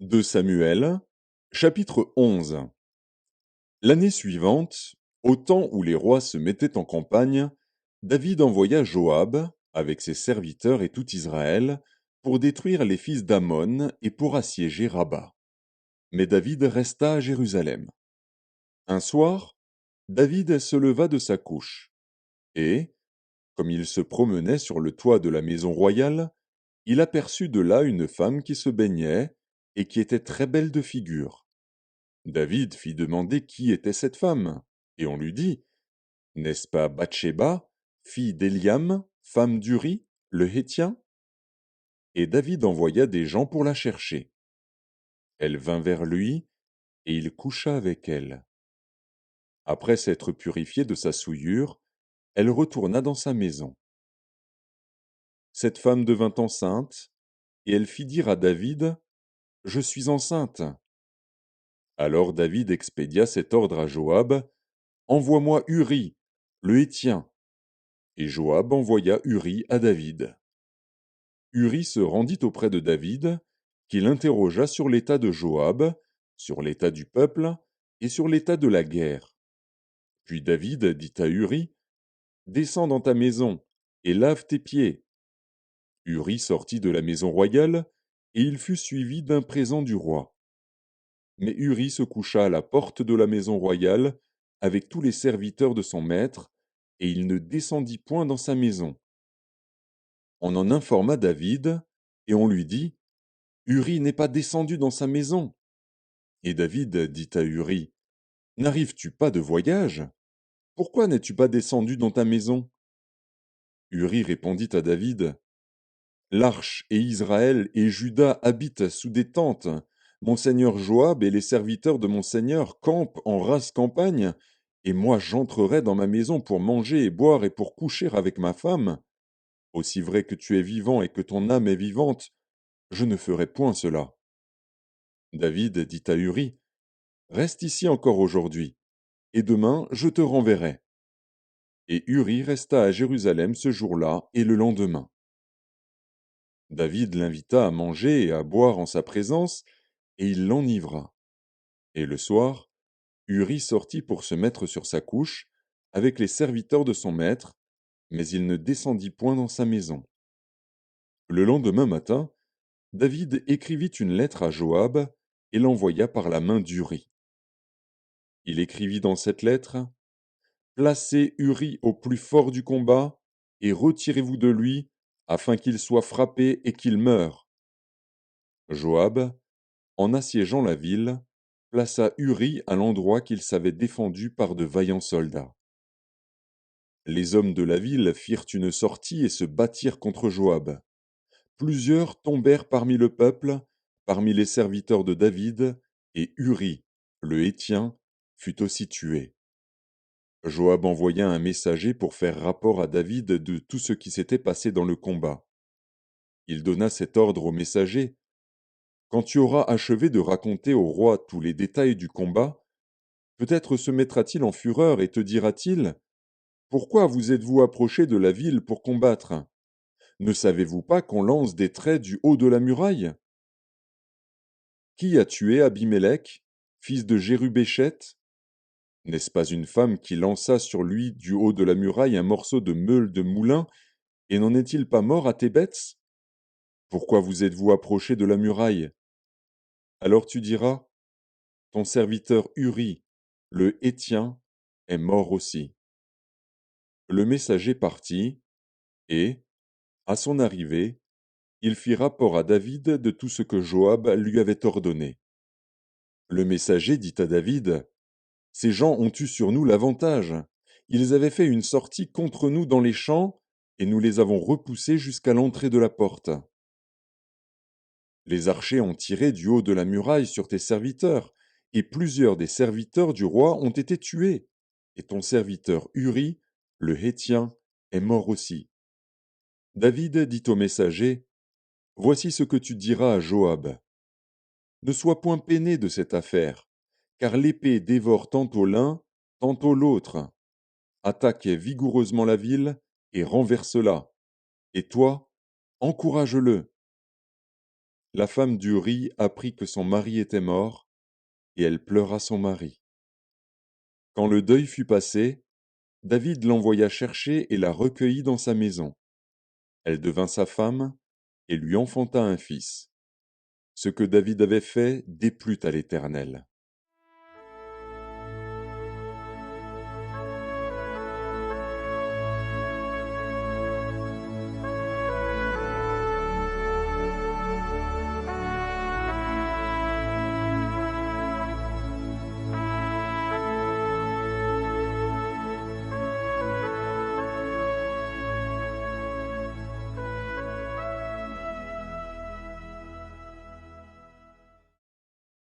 De Samuel, chapitre 11. L'année suivante, au temps où les rois se mettaient en campagne, David envoya Joab, avec ses serviteurs et tout Israël, pour détruire les fils d'Ammon et pour assiéger Rabat. Mais David resta à Jérusalem. Un soir, David se leva de sa couche, et, comme il se promenait sur le toit de la maison royale, il aperçut de là une femme qui se baignait et qui était très belle de figure. David fit demander qui était cette femme, et on lui dit, n'est-ce pas Bathsheba, fille d'Éliam, femme d'Uri, le Hétien? Et David envoya des gens pour la chercher. Elle vint vers lui, et il coucha avec elle. Après s'être purifiée de sa souillure, elle retourna dans sa maison. Cette femme devint enceinte, et elle fit dire à David, je suis enceinte. Alors David expédia cet ordre à Joab, envoie-moi Uri, le Hétien. Et Joab envoya Uri à David. Uri se rendit auprès de David, qui l'interrogea sur l'état de Joab, sur l'état du peuple et sur l'état de la guerre. Puis David dit à Uri, descends dans ta maison et lave tes pieds. Uri sortit de la maison royale, et il fut suivi d'un présent du roi. Mais Uri se coucha à la porte de la maison royale avec tous les serviteurs de son maître, et il ne descendit point dans sa maison. On en informa David, et on lui dit, Uri n'est pas descendu dans sa maison. Et David dit à Uri, n'arrives-tu pas de voyage? Pourquoi n'es-tu pas descendu dans ta maison? Uri répondit à David, l'arche et Israël et Juda habitent sous des tentes. Mon seigneur Joab et les serviteurs de mon seigneur campent en rase campagne, et moi j'entrerai dans ma maison pour manger et boire et pour coucher avec ma femme. Aussi vrai que tu es vivant et que ton âme est vivante, je ne ferai point cela. David dit à Uri, reste ici encore aujourd'hui, et demain je te renverrai. Et Uri resta à Jérusalem ce jour-là et le lendemain. David l'invita à manger et à boire en sa présence, et il l'enivra. Et le soir, Uri sortit pour se mettre sur sa couche, avec les serviteurs de son maître, mais il ne descendit point dans sa maison. Le lendemain matin, David écrivit une lettre à Joab et l'envoya par la main d'Uri. Il écrivit dans cette lettre, placez Uri au plus fort du combat, et retirez-vous de lui, afin qu'il soit frappé et qu'il meure. Joab, en assiégeant la ville, plaça Uri à l'endroit qu'il savait défendu par de vaillants soldats. Les hommes de la ville firent une sortie et se battirent contre Joab. Plusieurs tombèrent parmi le peuple, parmi les serviteurs de David, et Uri, le Hétien, fut aussi tué. Joab envoya un messager pour faire rapport à David de tout ce qui s'était passé dans le combat. Il donna cet ordre au messager. Quand tu auras achevé de raconter au roi tous les détails du combat, peut-être se mettra-t-il en fureur et te dira-t-il, pourquoi vous êtes-vous approché de la ville pour combattre? Ne savez-vous pas qu'on lance des traits du haut de la muraille? Qui a tué Abimélec, fils de Jérubécheth? N'est-ce pas une femme qui lança sur lui du haut de la muraille un morceau de meule de moulin, et n'en est-il pas mort à Thébets? Pourquoi vous êtes-vous approché de la muraille? Alors tu diras, ton serviteur Uri, le Hétien, est mort aussi. Le messager partit, et, à son arrivée, il fit rapport à David de tout ce que Joab lui avait ordonné. Le messager dit à David, ces gens ont eu sur nous l'avantage. Ils avaient fait une sortie contre nous dans les champs, et nous les avons repoussés jusqu'à l'entrée de la porte. Les archers ont tiré du haut de la muraille sur tes serviteurs, et plusieurs des serviteurs du roi ont été tués, et ton serviteur Uri, le Hétien, est mort aussi. David dit au messager, voici ce que tu diras à Joab. Ne sois point peiné de cette affaire, car l'épée dévore tantôt l'un, tantôt l'autre. Attaque vigoureusement la ville et renverse-la. Et toi, encourage-le. la femme d'Uri apprit que son mari était mort, et elle pleura son mari. Quand le deuil fut passé, David l'envoya chercher et la recueillit dans sa maison. Elle devint sa femme et lui enfanta un fils. Ce que David avait fait déplut à l'Éternel.